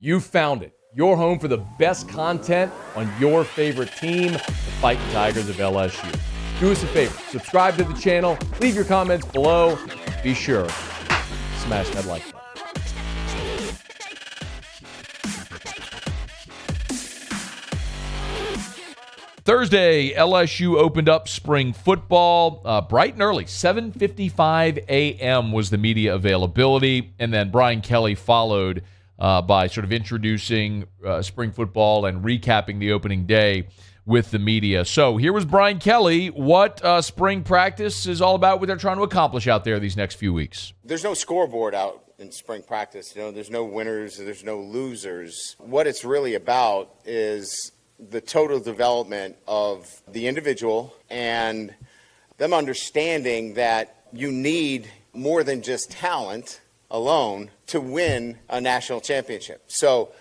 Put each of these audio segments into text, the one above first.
You found it. Your home for the best content on your favorite team, the Fighting Tigers of LSU. Do us a favor. Subscribe to the channel. Leave your comments below. Be sure to smash that like button. Thursday, LSU opened up spring football bright and early. 7:55 a.m. was the media availability, and then Brian Kelly followed by sort of introducing spring football and recapping the opening day with the media. So here was Brian Kelly, what spring practice is all about, what they're trying to accomplish out there these next few weeks. There's no scoreboard out in spring practice. There's no winners, there's no losers. What it's really about is the total development of the individual and them understanding that you need more than just talent alone to win a national championship. So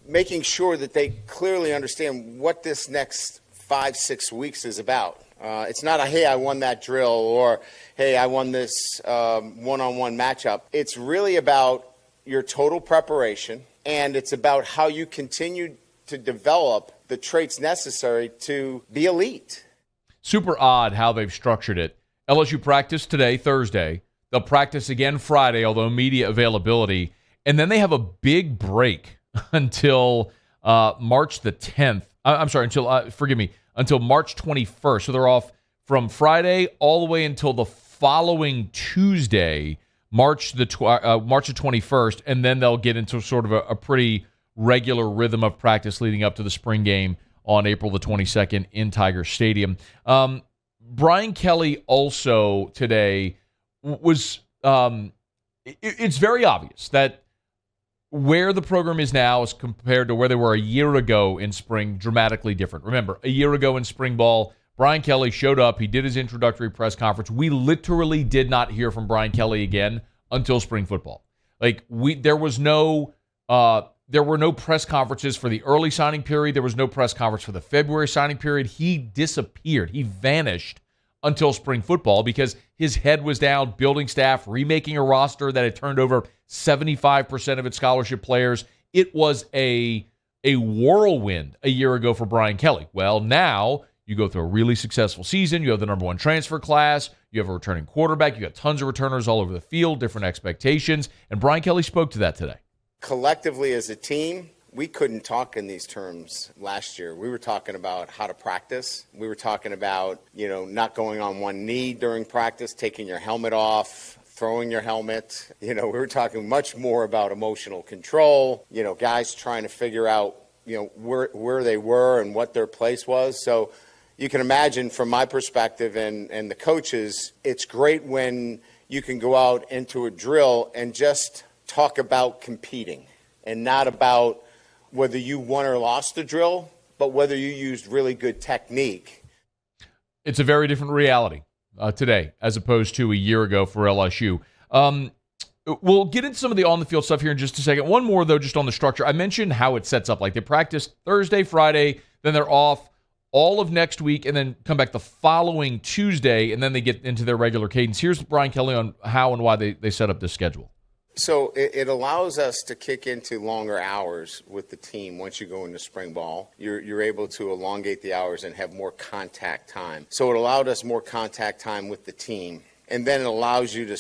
making sure that they clearly understand what this next 5-6 weeks is about. It's not a, hey, I won that drill, or, hey, I won this one-on-one matchup. It's really about your total preparation, and it's about how you continue to develop the traits necessary to be elite. Super odd how they've structured it. LSU practiced today, Thursday. They'll practice again Friday, although media availability. And then they have a big break until March the 10th. Until March 21st. So they're off from Friday all the way until the following Tuesday, March the 21st. And then they'll get into sort of a pretty regular rhythm of practice leading up to the spring game on April the 22nd in Tiger Stadium. Brian Kelly also today was it's very obvious that where the program is now as compared to where they were a year ago in spring, dramatically different. Remember, a year ago in spring ball, Brian Kelly showed up. He did his introductory press conference. We literally did not hear from Brian Kelly again until spring football. There were no press conferences for the early signing period. There was no press conference for the February signing period. He disappeared. He vanished until spring football because his head was down, building staff, remaking a roster that had turned over 75% of its scholarship players. It was a whirlwind a year ago for Brian Kelly. Well, now you go through a really successful season. You have the number one transfer class. You have a returning quarterback. You got tons of returners all over the field, different expectations. And Brian Kelly spoke to that today. Collectively as a team, we couldn't talk in these terms last year. We were talking about how to practice. We were talking about, not going on one knee during practice, taking your helmet off, throwing your helmet. We were talking much more about emotional control, guys trying to figure out, where they were and what their place was. So you can imagine from my perspective and the coaches, it's great when you can go out into a drill and just talk about competing and not about whether you won or lost the drill, but whether you used really good technique. It's a very different reality today as opposed to a year ago for LSU. We'll get into some of the on-the-field stuff here in just a second. One more, though, just on the structure. I mentioned how it sets up. They practice Thursday, Friday, then they're off all of next week, and then come back the following Tuesday, and then they get into their regular cadence. Here's Brian Kelly on how and why they set up this schedule. So it allows us to kick into longer hours with the team once you go into spring ball. You're able to elongate the hours and have more contact time. So it allowed us more contact time with the team. And then it allows you to,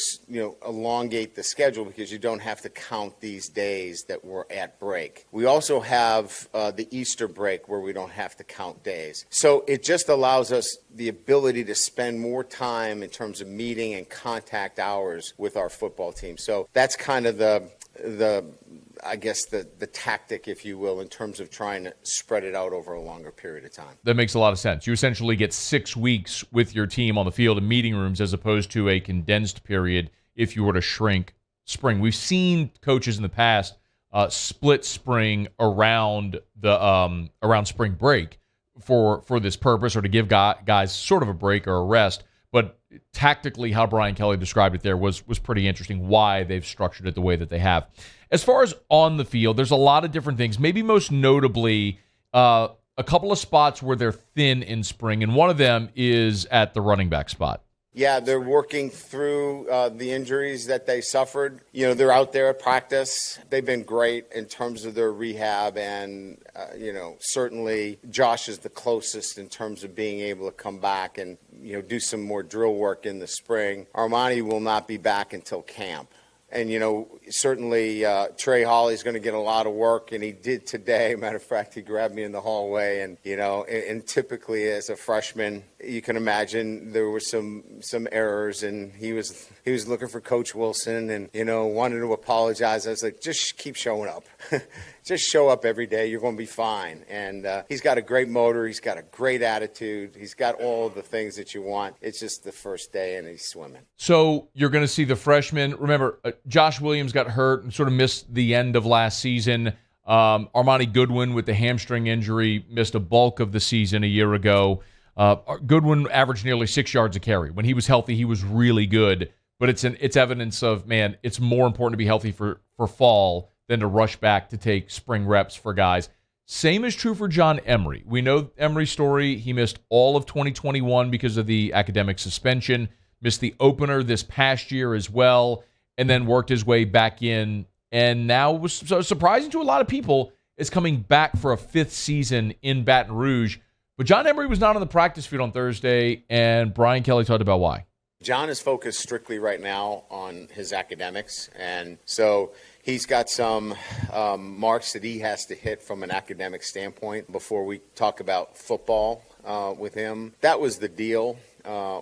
elongate the schedule because you don't have to count these days that we're at break. We also have the Easter break where we don't have to count days. So it just allows us the ability to spend more time in terms of meeting and contact hours with our football team. So that's kind of the tactic, if you will, in terms of trying to spread it out over a longer period of time. That makes a lot of sense. You essentially get 6 weeks with your team on the field in meeting rooms as opposed to a condensed period if you were to shrink spring. We've seen coaches in the past split spring around spring break for this purpose or to give guys sort of a break or a rest. But tactically, how Brian Kelly described it there was pretty interesting, why they've structured it the way that they have. As far as on the field, there's a lot of different things, maybe most notably a couple of spots where they're thin in spring, and one of them is at the running back spot. Yeah, they're working through the injuries that they suffered. You know, they're out there at practice. They've been great in terms of their rehab, and, certainly Josh is the closest in terms of being able to come back and, do some more drill work in the spring. Armani will not be back until camp. And, certainly Trey Hawley's going to get a lot of work, and he did today. Matter of fact, he grabbed me in the hallway, and, and typically as a freshman, you can imagine there were some errors, and he was looking for Coach Wilson and, wanted to apologize. I was like, just keep showing up. Just show up every day. You're going to be fine. And he's got a great motor. He's got a great attitude. He's got all of the things that you want. It's just the first day, and he's swimming. So you're going to see the freshman. Remember, Josh Williams got hurt and sort of missed the end of last season. Armani Goodwin with the hamstring injury missed a bulk of the season a year ago. Goodwin averaged nearly 6 yards a carry. When he was healthy, he was really good. But it's evidence of, man, it's more important to be healthy for fall than to rush back to take spring reps for guys. Same is true for John Emery. We know Emery's story. He missed all of 2021 because of the academic suspension, missed the opener this past year as well, and then worked his way back in. And now, was so surprising to a lot of people, is coming back for a fifth season in Baton Rouge. But John Emery was not on the practice field on Thursday, and Brian Kelly talked about why. John is focused strictly right now on his academics, and so he's got some marks that he has to hit from an academic standpoint before we talk about football with him. That was the deal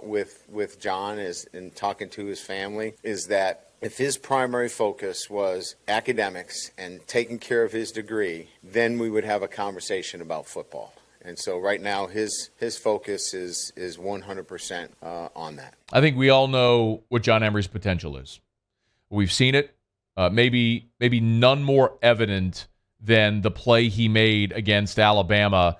with John, is in talking to his family, is that if his primary focus was academics and taking care of his degree, then we would have a conversation about football. And so right now his focus is 100% on that. I think we all know what John Emery's potential is. We've seen it. Maybe none more evident than the play he made against Alabama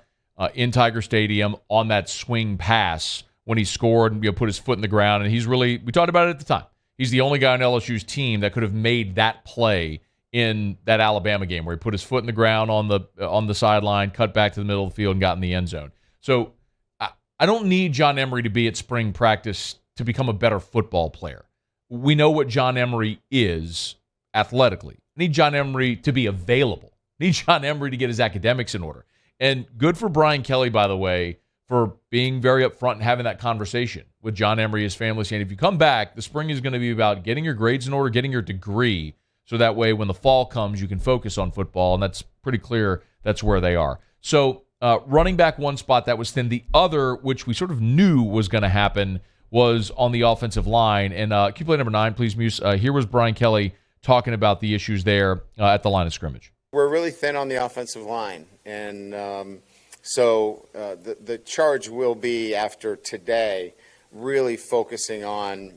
in Tiger Stadium on that swing pass when he scored and put his foot in the ground. And we talked about it at the time. He's the only guy on LSU's team that could have made that play in that Alabama game where he put his foot in the ground on the sideline, cut back to the middle of the field, and got in the end zone. So I don't need John Emery to be at spring practice to become a better football player. We know what John Emery is athletically. I need John Emery to be available. I need John Emery to get his academics in order. And good for Brian Kelly, by the way, for being very upfront and having that conversation with John Emery, his family, saying if you come back, the spring is going to be about getting your grades in order, getting your degree, so that way when the fall comes, you can focus on football, and that's pretty clear that's where they are. So running back one spot, that was thin. The other, which we sort of knew was going to happen, was on the offensive line. And cue play number 9, please, Muse. Here was Brian Kelly talking about the issues there at the line of scrimmage. We're really thin on the offensive line, and so the charge will be, after today, really focusing on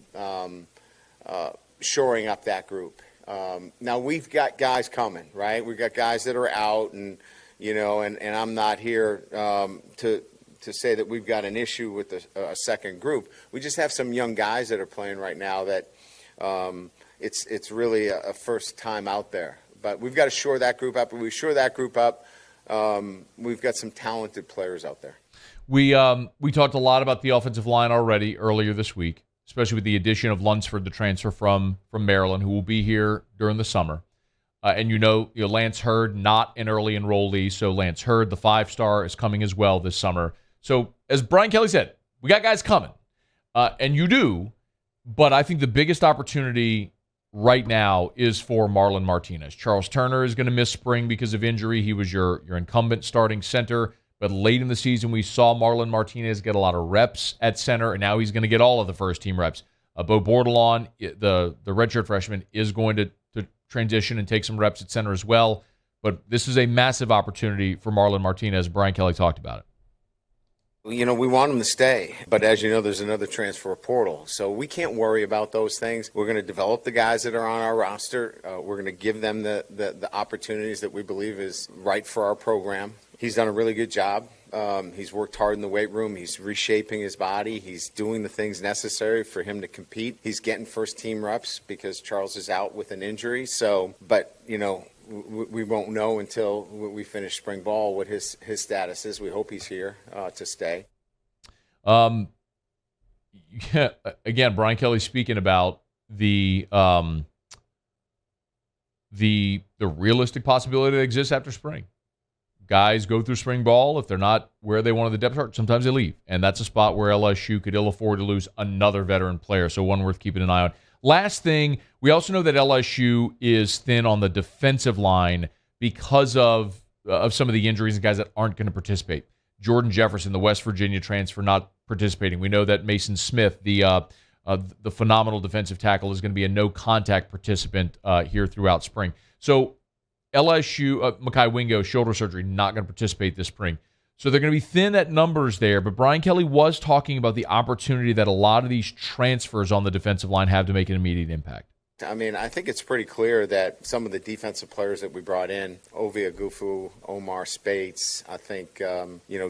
shoring up that group. Now we've got guys coming, right? We've got guys that are out, and and I'm not here to say that we've got an issue with a second group. We just have some young guys that are playing right now that it's really a first time out there. But we've got to shore that group up. When we shore that group up, we've got some talented players out there. We talked a lot about the offensive line already earlier this week, especially with the addition of Lunsford, the transfer from Maryland, who will be here during the summer. And Lance Hurd, not an early enrollee, so Lance Hurd, the 5-star, is coming as well this summer. So as Brian Kelly said, we got guys coming, and you do, but I think the biggest opportunity right now is for Marlon Martinez. Charles Turner is going to miss spring because of injury. He was your incumbent starting center. But late in the season, we saw Marlon Martinez get a lot of reps at center, and now he's going to get all of the first-team reps. Bo Bordelon, the redshirt freshman, is going to transition and take some reps at center as well. But this is a massive opportunity for Marlon Martinez. Brian Kelly talked about it. We want him to stay, but as you know, there's another transfer portal, so we can't worry about those things. We're going to develop the guys that are on our roster. We're going to give them the opportunities that we believe is right for our program. He's done a really good job. He's worked hard in the weight room. He's reshaping his body. He's doing the things necessary for him to compete. He's getting first-team reps because Charles is out with an injury. But we won't know until we finish spring ball what his status is. We hope he's here to stay. yeah, again, Brian Kelly speaking about the realistic possibility that exists after spring. Guys go through spring ball. If they're not where they want on the depth chart, sometimes they leave. And that's a spot where LSU could ill afford to lose another veteran player. So one worth keeping an eye on. Last thing, we also know that LSU is thin on the defensive line because of some of the injuries and guys that aren't going to participate. Jordan Jefferson, the West Virginia transfer, not participating. We know that Mason Smith, the phenomenal defensive tackle, is going to be a no-contact participant here throughout spring. So LSU, Mekhi Wingo, shoulder surgery, not going to participate this spring. So they're going to be thin at numbers there, but Brian Kelly was talking about the opportunity that a lot of these transfers on the defensive line have to make an immediate impact. I mean, I think it's pretty clear that some of the defensive players that we brought in, Ovie Agufu, Omar Spates, I think,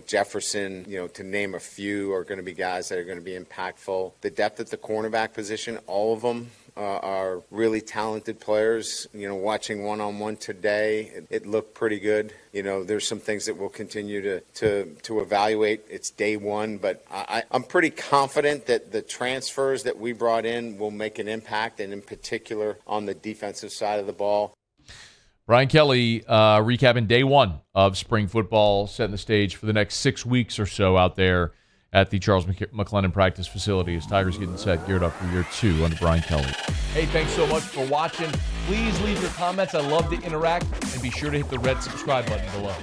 Jefferson, to name a few, are going to be guys that are going to be impactful. The depth at the cornerback position, all of them are really talented players. Watching one-on-one today, it looked pretty good. There's some things that we'll continue to evaluate. It's day one, but I'm pretty confident that the transfers that we brought in will make an impact, and in particular on the defensive side of the ball. Brian Kelly recapping day one of spring football, setting the stage for the next 6 weeks or so out there at the Charles McClendon practice facility as Tigers getting set, geared up for year 2 under Brian Kelly. Hey, thanks so much for watching. Please leave your comments. I love to interact, and be sure to hit the red subscribe button below.